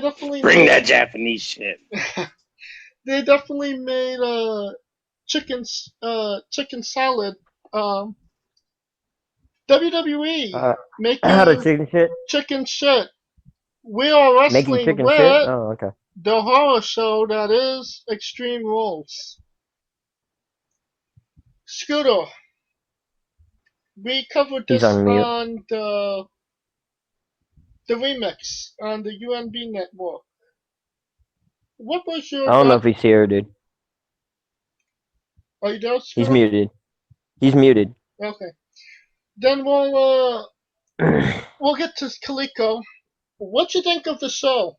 definitely Bring that Japanese shit. they definitely made chicken salad. WWE How to making chicken shit? chicken shit. We are Making wrestling chicken shit? with Oh, okay. the horror show that is Extreme Rules. Scooter, we covered He's this on mute. on the remix on the UNB network. What was your? I don't know if he's here, dude. Are you there, He's Scooter? muted. He's muted. Okay. Then we'll get to Kaliko. What you think of the show?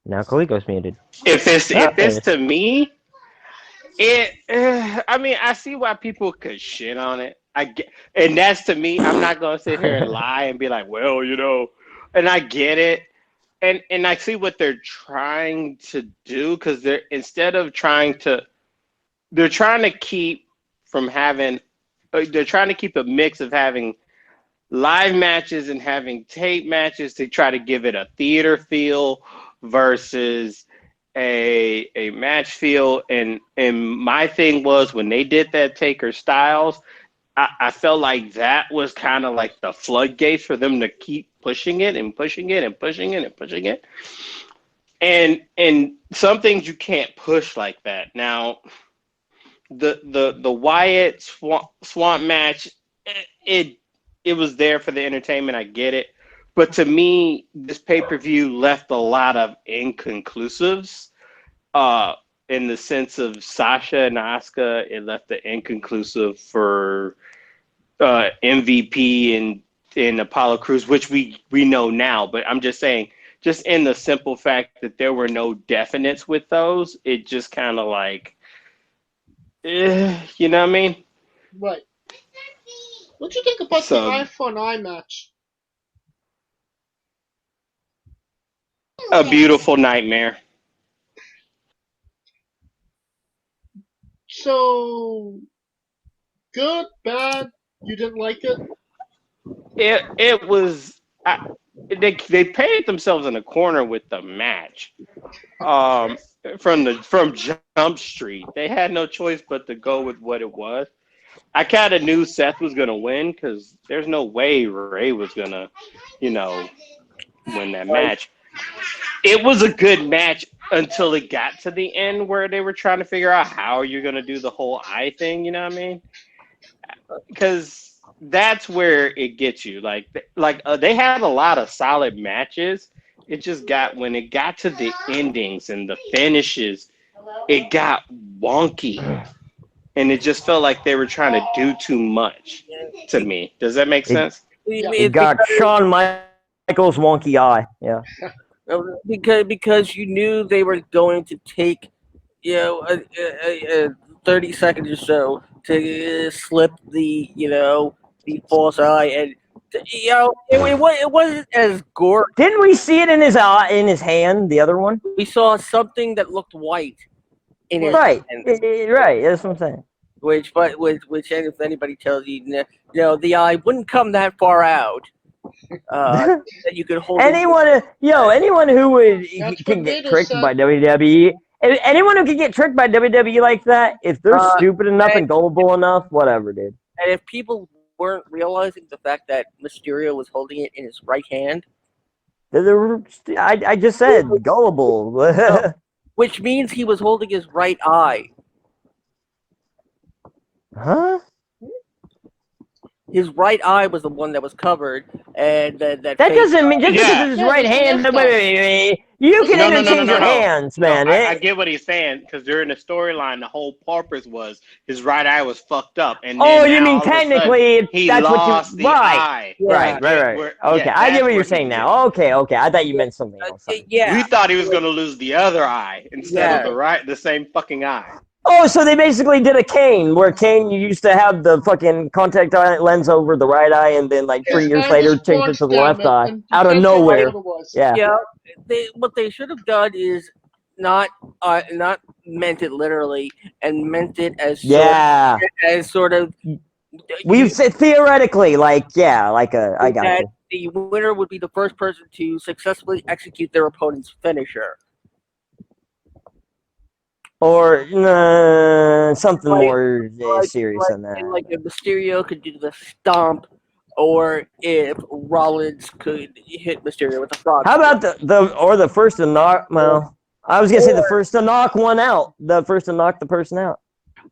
Now Kaliko's muted. If it's to me, I mean, I see why people could shit on it. I get, and that's to me. I'm not gonna sit here and lie and be like, well, and I get it, and I see what they're trying to do because they're trying to keep from having, they're trying to keep a mix of having live matches and having tape matches to try to give it a theater feel versus a match feel. And my thing was when they did that Taker Styles, I felt like that was kind of like the floodgates for them to keep pushing it and pushing it and pushing it and pushing it. And some things you can't push like that. Now, the Wyatt Swamp match, it was there for the entertainment. I get it. But to me, this pay-per-view left a lot of inconclusives. In the sense of Sasha and Asuka, it left the inconclusive for MVP and Apollo Crews, which we know now. But I'm just saying, just in the simple fact that there were no definites with those, it just kind of like, you know what I mean? Right. What do you think about the eye for an eye match? A beautiful nightmare. So, good, bad, you didn't like it? It was, they painted themselves in a corner with the match. From Jump Street, they had no choice but to go with what it was. I kind of knew Seth was gonna win because there's no way Ray was gonna, win that match. It was a good match until it got to the end where they were trying to figure out how you're gonna do the whole eye thing. You know what I mean? Because that's where it gets you. They had a lot of solid matches. It just when it got to the endings and the finishes, it got wonky. And it just felt like they were trying to do too much to me. Does that make sense? It got Shawn Michaels' wonky eye. Yeah. Because you knew they were going to take, 30 seconds or so to slip the false eye, and it wasn't as gory. Didn't we see it in his eye, in his hand? The other one. We saw something that looked white in his right. hand. Right. That's what I'm saying. Which if anybody tells you, the eye wouldn't come that far out. That you could hold. Anyone who can get tricked by WWE. Anyone who can get tricked by WWE like that, if they're stupid enough and gullible enough, whatever, dude. And if people weren't realizing the fact that Mysterio was holding it in his right hand, I just said gullible. Which means he was holding his right eye. Huh? His right eye was the one that was covered, and that doesn't mean just because it's his right hand. Wait. You can interchange your hands, man. I get what he's saying because during the storyline, the whole purpose was his right eye was fucked up, and then you mean technically he that's lost what you eye. Right. Okay, I get what you're saying now. Okay, I thought you meant something else. Yeah, we thought he was going to lose the other eye instead of the same fucking eye. Oh, so they basically did a Kane, where Kane you used to have the fucking contact lens over the right eye, and then 3 years later changed it to the left eye out of nowhere. Yeah. What they should have done is not meant it literally, and meant it as sort of We've said theoretically, I got you. The winner would be the first person to successfully execute their opponent's finisher. Or something more serious than that. Like if Mysterio could do the stomp, or if Rollins could hit Mysterio with a frog. How about the first to knock? Well, I was gonna say the first to knock one out, the first to knock the person out.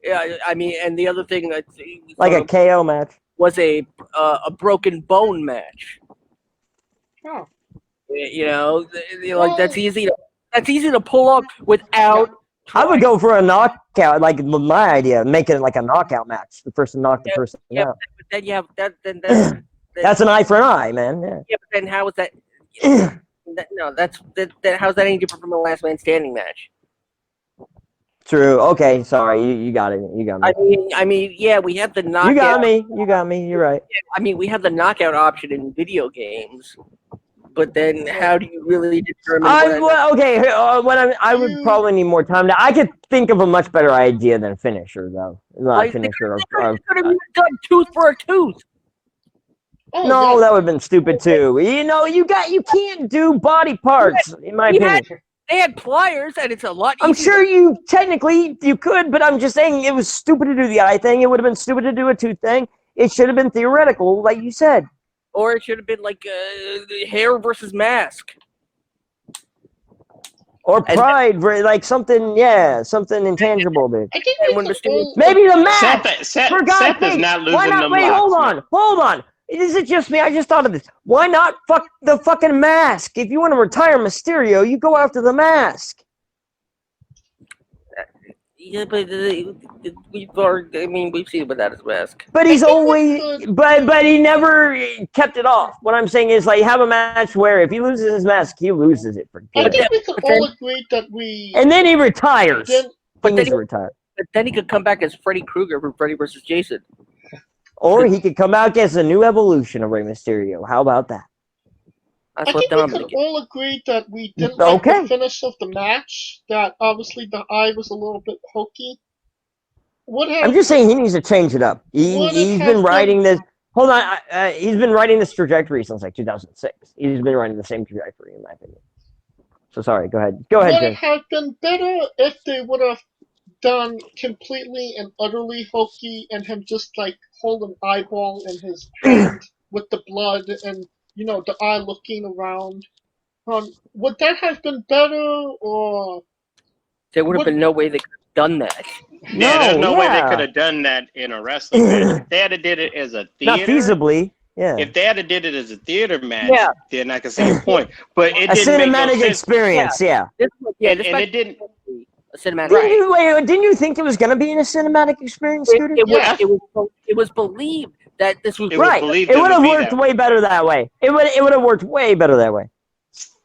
Yeah, I mean, and the other thing that like a KO match was a broken bone match. Oh. You know, like that's easy to pull off without. I would go for a knockout, like my idea, make it like a knockout match. The person knock the person out. But then you have that. Then that's an eye for an eye, man. Yeah. Yeah, but then how is that? How's that any different from a last man standing match? True. Okay. Sorry. You got it. You got me. I mean, yeah, we have the knockout. You got me. You're right. I mean, we have the knockout option in video games. But then, how do you really determine? I would probably need more time. I could think of a much better idea than finisher, though. Not finisher. Could have done tooth for a tooth. Oh, no, that would have been stupid too. You know, you can't do body parts, in my opinion. They had pliers, and it's a lot easier. I'm sure you technically could, but I'm just saying it was stupid to do the eye thing. It would have been stupid to do a tooth thing. It should have been theoretical, like you said. Or it should have been like hair versus mask. Or pride, like something intangible, dude. I think maybe the mask. Seth is not losing why not? them Wait, lots, hold on. Is it just me? I just thought of this. Why not fuck the fucking mask? If you want to retire Mysterio, you go after the mask. Yeah, but we've seen about that as mask. But he's always, but he never kept it off. What I'm saying is, like, have a match where if he loses his mask, he loses it for good. I think we could all agree that we. And then he retires. But then he could come back as Freddy Krueger from Freddy vs. Jason. Or he could come out as a new evolution of Rey Mysterio. How about that? I think we could all agree that we didn't like the finish of the match, that obviously the eye was a little bit hokey. I'm just saying he needs to change it up. He's been riding this... Hold on. He's been riding this trajectory since, like, 2006. He's been riding the same trajectory, in my opinion. So, sorry. Go ahead. Would it have been better if they would have done completely and utterly hokey and him just, like, hold an eyeball in his hand with the blood and... You know, the eye looking around. Would that have been better, or... There would have been no way they could have done that. Yeah, there's no way they could have done that in a wrestling match. If they had did it as a theater... Not feasibly, yeah. If they had did it as a theater match, then I can see your point. But it a didn't cinematic make no experience, and it didn't... A cinematic. Didn't you think it was going to be in a cinematic experience, Scooter? It was believed that this was right. It would have worked way better that way. It would have worked way better that way.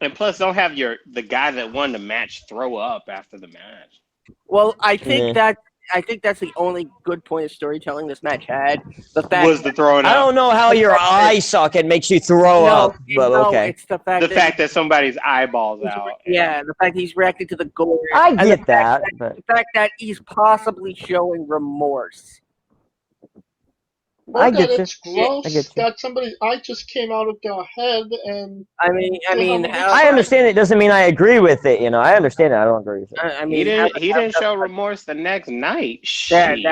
And plus, don't have the guy that won the match throw up after the match. Well, I think that's the only good point of storytelling this match had. The fact was the throwing up. I don't know how your eye socket makes you throw up, but okay. It's the fact that somebody's eyeballs out. Yeah, the fact he's reacting to the gore. I get that. The fact that he's possibly showing remorse. I get you. It's gross that somebody's eye just came out of their head, and I mean, I understand it. Doesn't mean I agree with it. You know, I understand it. I don't agree with it. I mean, he didn't show remorse the next night. That's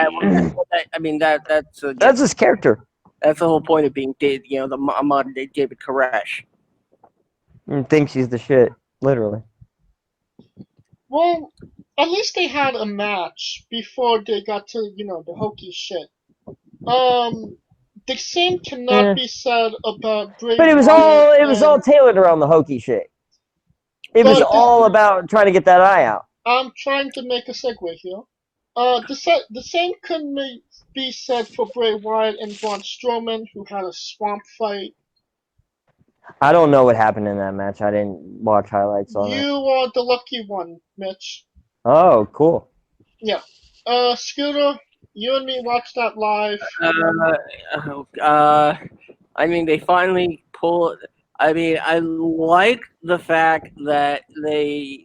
his character. That's the whole point of being, the modern day David Koresh. Thinks he's the shit, literally. Well, at least they had a match before they got to the hokey shit. The same cannot be said about Bray But it was all tailored around the hokey shit. It was all about trying to get that eye out. I'm trying to make a segue here. The same couldn't be said for Bray Wyatt and Braun Strowman, who had a swamp fight. I don't know what happened in that match. I didn't watch highlights on it. You are the lucky one, Mitch. Oh, cool. Yeah. Scooter, you and me watched that live. I mean, they finally pulled. I mean, I like the fact that they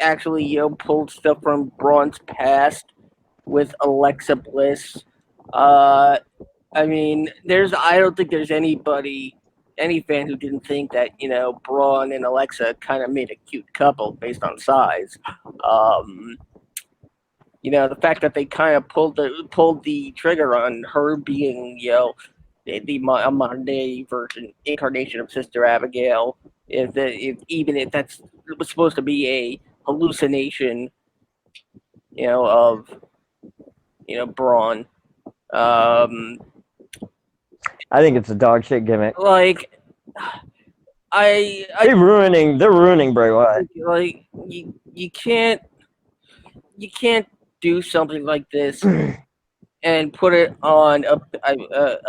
actually pulled stuff from Braun's past with Alexa Bliss. I mean, I don't think there's any fan who didn't think that Braun and Alexa kind of made a cute couple based on size. The fact that they kind of pulled the trigger on her being a modern day incarnation of Sister Abigail, even if it was supposed to be a hallucination, of Braun. I think it's a dog shit gimmick. Like, they're ruining Bray Wyatt. Like, you can't do something like this and put it on a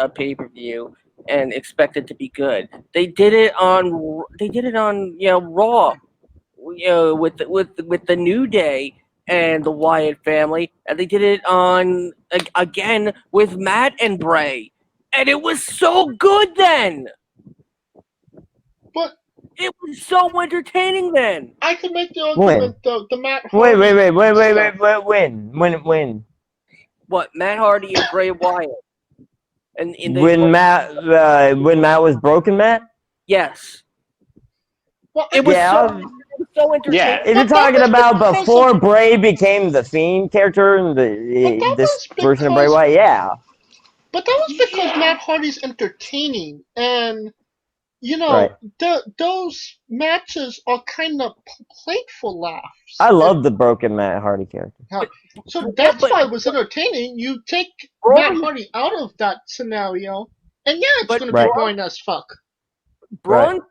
pay-per-view and expect it to be good. They did it on Raw, with the New Day and the Wyatt family, and they did it on again with Matt and Bray, and it was so good then. But it was so entertaining then. I could make the argument though. The Matt Hardy. When? What, Matt Hardy and Bray Wyatt? And when Matt was broken, Matt? Yes. Well, it was so entertaining. Yeah. If you're talking about before Bray became the Fiend character in this version of Bray Wyatt, yeah. But that was because Matt Hardy's entertaining, and those matches are kind of playful laughs. I love the broken Matt Hardy character. So that's why it was entertaining. You take Matt Hardy out of that scenario, and it's going to be boring as fuck. Braun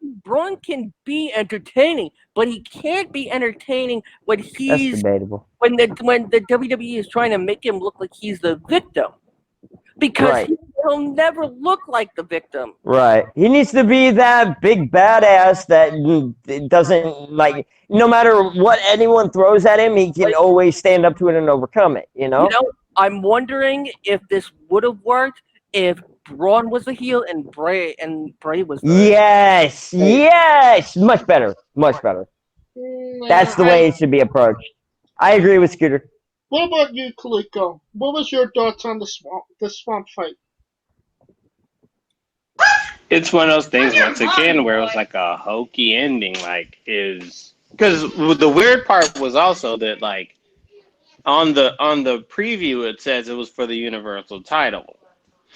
can be entertaining, but he can't be entertaining when he's debatable. When the WWE is trying to make him look like he's the victim, because he'll never look like the victim. Right. He needs to be that big badass that doesn't no matter what anyone throws at him, he can always stand up to it and overcome it. I'm wondering if this would have worked if Braun was the heel and Bray was the Yes, much better. That's the way it should be approached. I agree with Scooter. What about you, Kaliko? What was your thoughts on the swamp fight? It's one of those things once again where it was like a hokey ending, because the weird part was also that on the preview it says it was for the Universal title.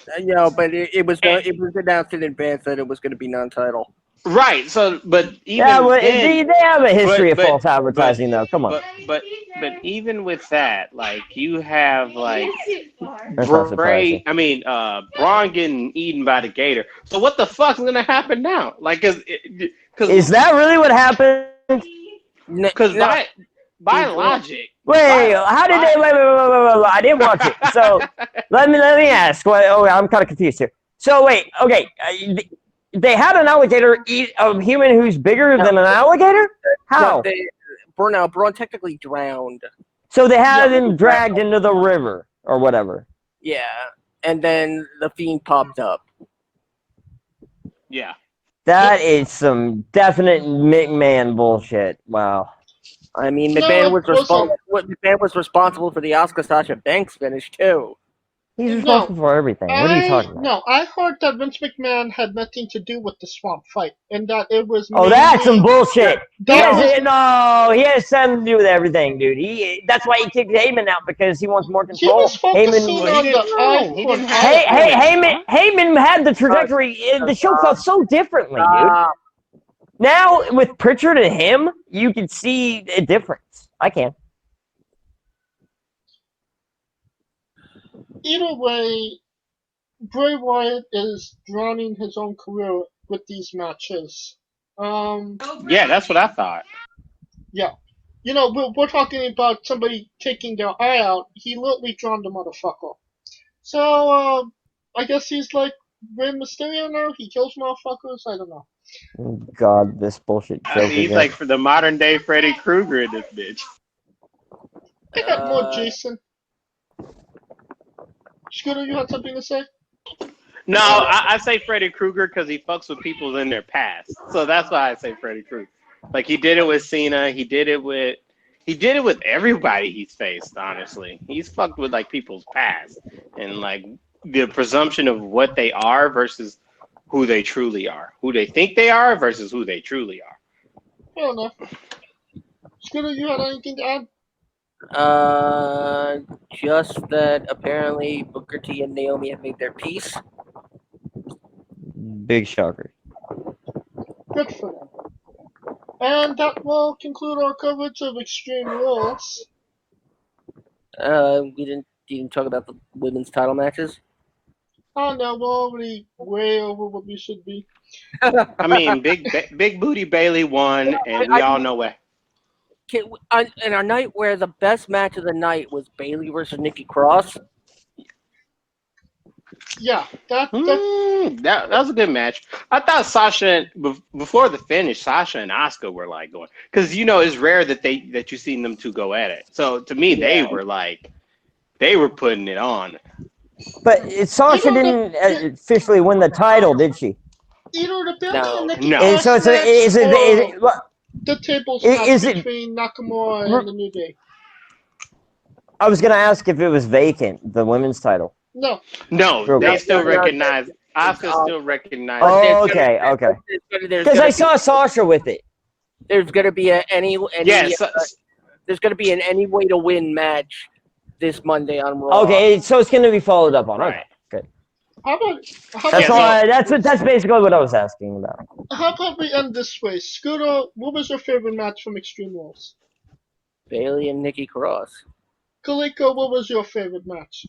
But it was announced in advance that it was going to be non-title. Right. So, but even they have a history of false advertising, though. Come on. But even with that, you have Bray. Braun getting eaten by the gator. So what the fuck's gonna happen now? Cause is that really what happened? Because by logic. How did they? Wait! I didn't watch it. So let me ask. I'm kind of confused here. So wait, okay. They had an alligator eat a human who's bigger than an alligator? How? Braun technically drowned. So they had him dragged into the river or whatever. Yeah, and then the Fiend popped up. Yeah. That is some definite McMahon bullshit. Wow. I mean, McMahon was responsible for the Asuka Sasha Banks finish too. He's responsible for everything. What are you talking about? No, I heard that Vince McMahon had nothing to do with the swamp fight, and that it was. That's some bullshit. He has something to do with everything, dude. That's why he kicked Heyman out, because he wants more control. He was focusing on Heyman had the trajectory. The show felt so differently, dude. Now with Pritchard and him, you can see a difference. I can. Either way, Bray Wyatt is drowning his own career with these matches. Yeah, that's what I thought. Yeah. We're talking about somebody taking their eye out. He literally drowned the motherfucker. So, I guess he's like Rey Mysterio now? He kills motherfuckers? I don't know. God, this bullshit joke he's like for the modern day Freddy Krueger in this bitch. I got more Jason. Scooter, you had something to say? No, I say Freddy Krueger because he fucks with people in their past. So that's why I say Freddy Krueger. He did it with Cena. He did it with everybody he's faced. Honestly, he's fucked with people's past, and the presumption of what they are versus who they truly are, who they think they are versus who they truly are. Fair enough. Scooter, you had anything to add? Just that apparently Booker T and Naomi have made their peace. Big shocker. Good for them. And that will conclude our coverage of Extreme Rules. We didn't talk about the women's title matches. Oh no, we're already way over what we should be. I mean, Big Booty Bailey won, and we all know what. In our night where the best match of the night was Bailey versus Nikki Cross. Yeah, that was a good match. I thought Sasha, before the finish, Sasha and Asuka were like going, because it's rare that you seen them two go at it. So to me, they were putting it on. But Sasha didn't officially win the title, did she? Either the Bailey and Nikki No. Cross So is it the table spot between Nakamura and the New Day? I was gonna ask if it was vacant, the women's title. No, they still recognize. Asuka still recognizes. Oh, okay. Because I saw Sasha with it. There's gonna be there's gonna be an any way to win match this Monday on Raw. Okay, so it's gonna be followed up on. Right. Okay, good. That's basically what I was asking about. How about we end this way? Scooter, what was your favorite match from Extreme Rules? Bailey and Nikki Cross. Kaliko, what was your favorite match?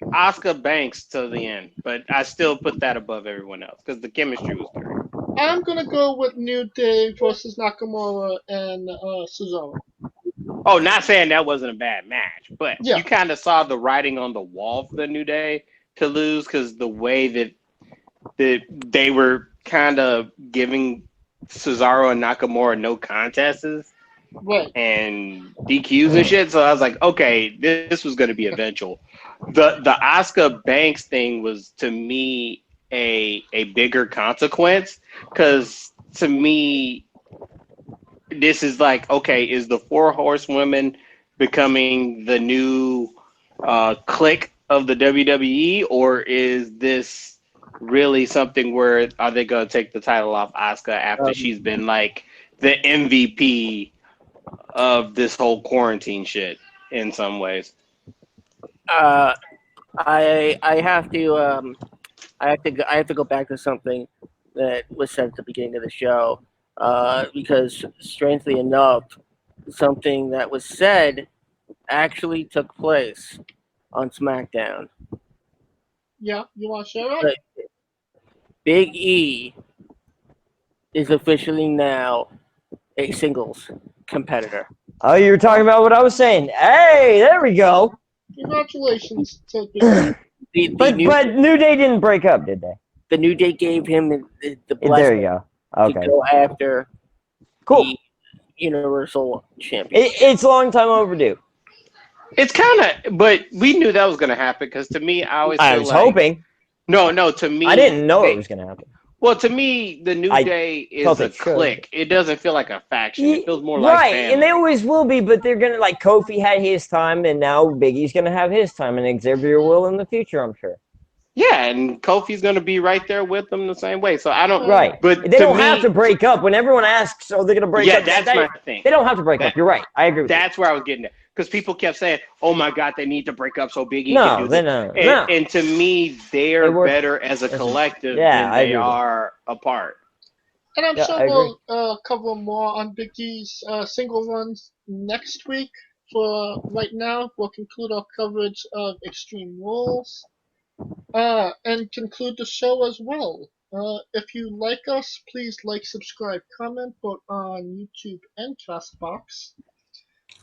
Asuka Banks to the end, but I still put that above everyone else because the chemistry was great. I'm gonna go with New Day versus Nakamura and Cesaro. Oh, not saying that wasn't a bad match, but Yeah. you kind of saw the writing on the wall for the New Day to lose because the way that they were kind of giving Cesaro and Nakamura no contests. Right. And DQs and shit. So I was like, okay, this was going to be eventual. The Asuka Banks thing was, to me, a bigger consequence because, to me, this is like, okay, is the Four Horsewomen becoming the new clique of the WWE, or is this really something where are they going to take the title off Asuka after she's been like the MVP of this whole quarantine shit in some ways? I have to go back to something that was said at the beginning of the show, because strangely enough, something that was said actually took place on SmackDown. Yeah, you want to share it? Big E is officially now a singles competitor. Oh, you were talking about what I was saying. Hey, there we go. Congratulations to But New Day didn't break up, did they? The New Day gave him the blessing. There you go. Okay. To go after the Universal Championship. It's a long time overdue. It's kind of, but we knew that was going to happen because to me, I was hoping. No, to me, I didn't know it was going to happen. Well, to me, the New Day is a clique. It doesn't feel like a faction. It feels more like family. And they always will be, but they're gonna Kofi had his time, and now Big E's gonna have his time, and Xavier will in the future, I'm sure. Yeah, and Kofi's gonna be right there with them the same way. So I don't. Right, but they don't have to break up. When everyone asks, "Oh, they're gonna break up," that's my thing. They don't have to break up. You're right. I agree with That's where I was getting at. Because people kept saying, "Oh my God, they need to break up so Big E no, can do this." No. And to me, they're better as a collective than they are apart. And I'm sure we'll cover more on Big E's single runs next week. For right now, we'll conclude our coverage of Extreme Rules and conclude the show as well. If you like us, please like, subscribe, comment both on YouTube and Castbox.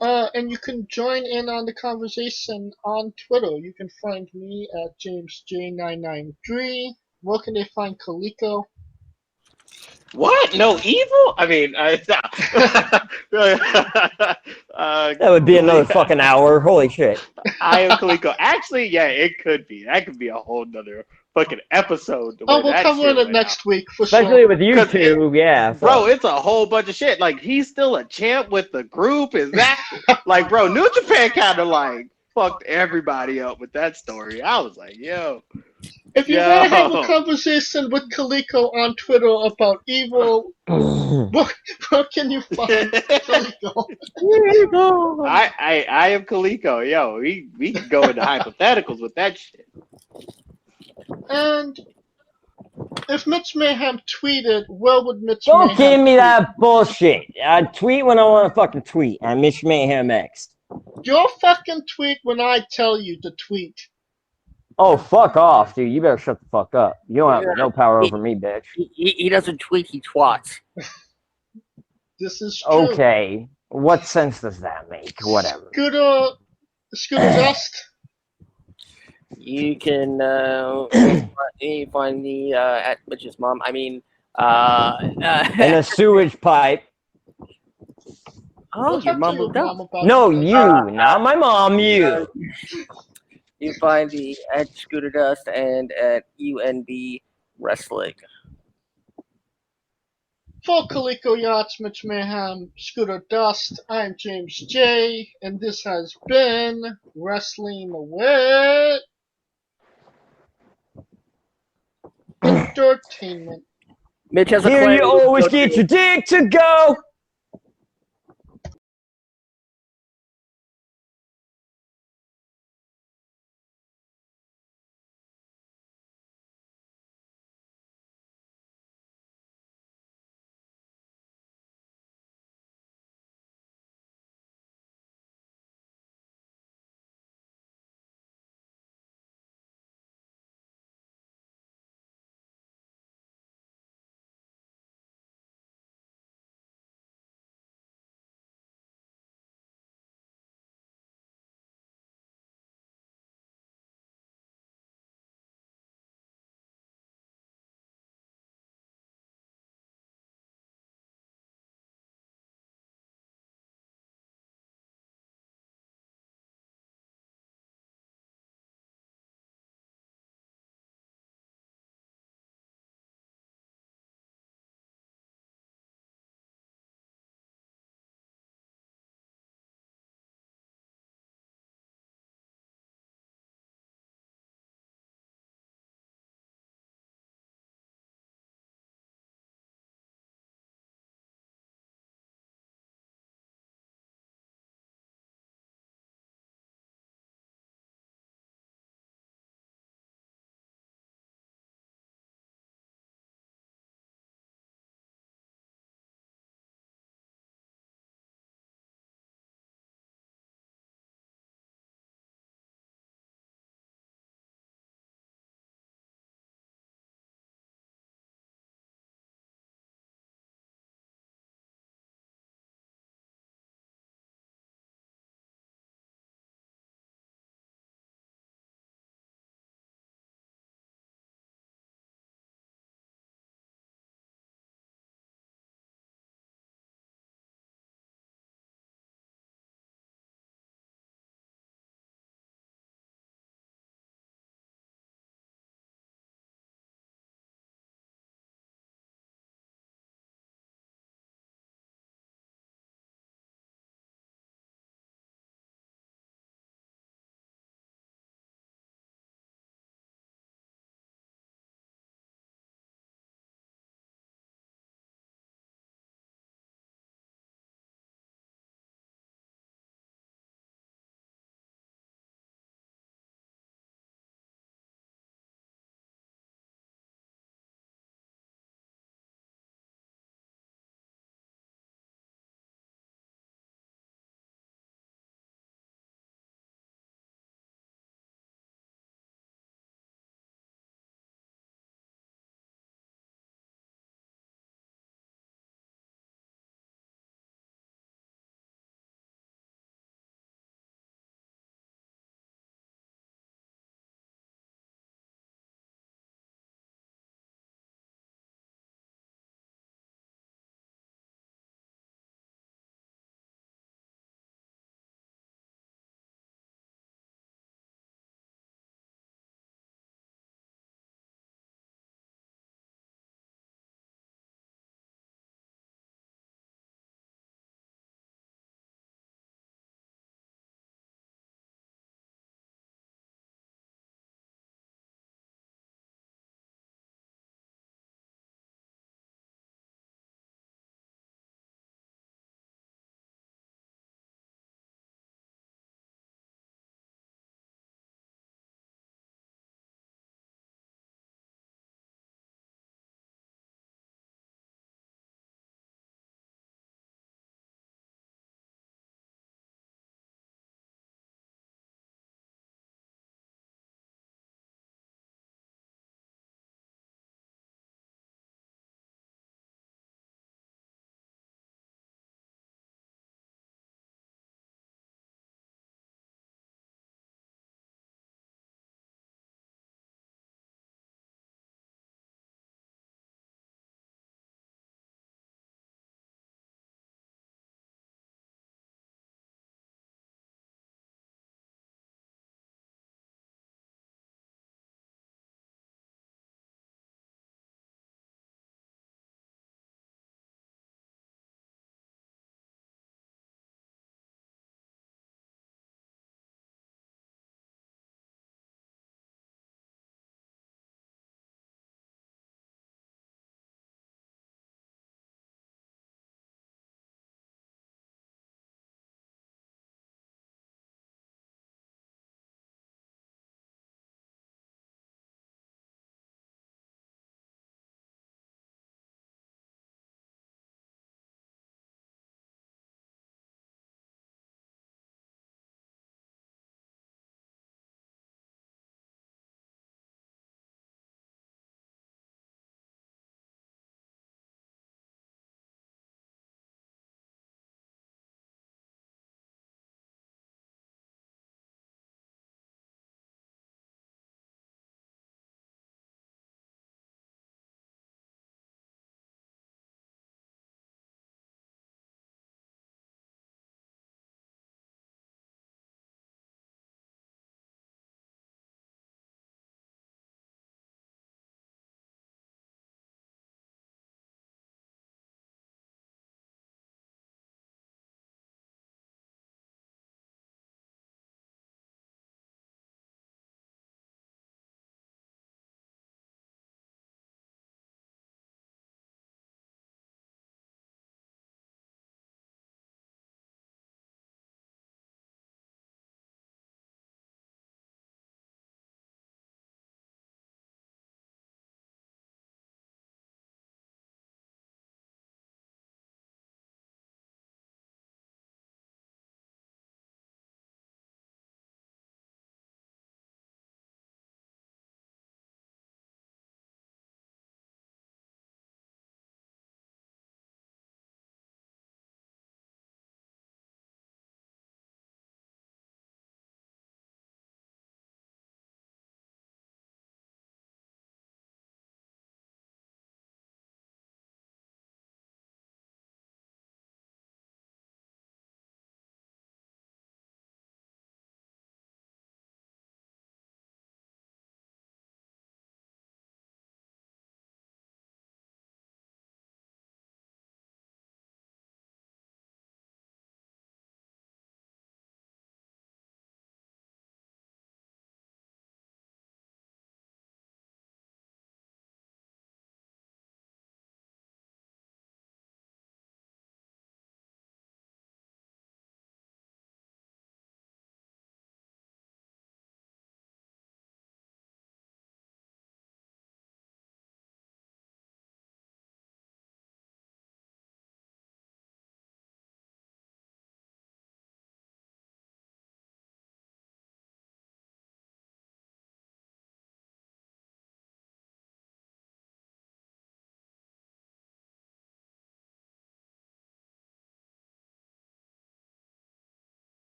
And you can join in on the conversation on Twitter. You can find me at JamesJ993. Where can they find Kaliko? What? No evil? I mean, that would be another fucking hour. Holy shit. I am Kaliko. Actually, yeah, it could be. That could be a whole nother fucking episode. We'll cover it next week for Especially sure. with you two, yeah. Bro, it's a whole bunch of shit. Like, he's still a champ with the group. Is that like, bro? New Japan kind of like fucked everybody up with that story. I was like, yo. If you want to have a conversation with Kaliko on Twitter about evil, where can you find Kaliko? I am Kaliko. Yo, we can go into hypotheticals with that shit. And if Mitch Mayhem tweeted, where would Mitch Don't Mayhem give me tweet? that bullshit. I tweet when I want to fucking tweet. And Mitch Mayhem X. You'll fucking tweet when I tell you to tweet. Oh, fuck off, dude. You better shut the fuck up. You don't have no power over me, bitch. He doesn't tweet, he twats. This is true. Okay. What sense does that make? Whatever. Scooter Dust. You can find me at Mitch's mom. I mean, In a sewage pipe. oh, your mom moved out. No, you, not my mom, you. You can find me at Scooter Dust and at UNB Wrestling. For Kaliko Yachts, Mitch Mayhem, Scooter Dust, I'm James J, and this has been Wrestling with Entertainment. Mitch has a Here claim. you always get your dick to go.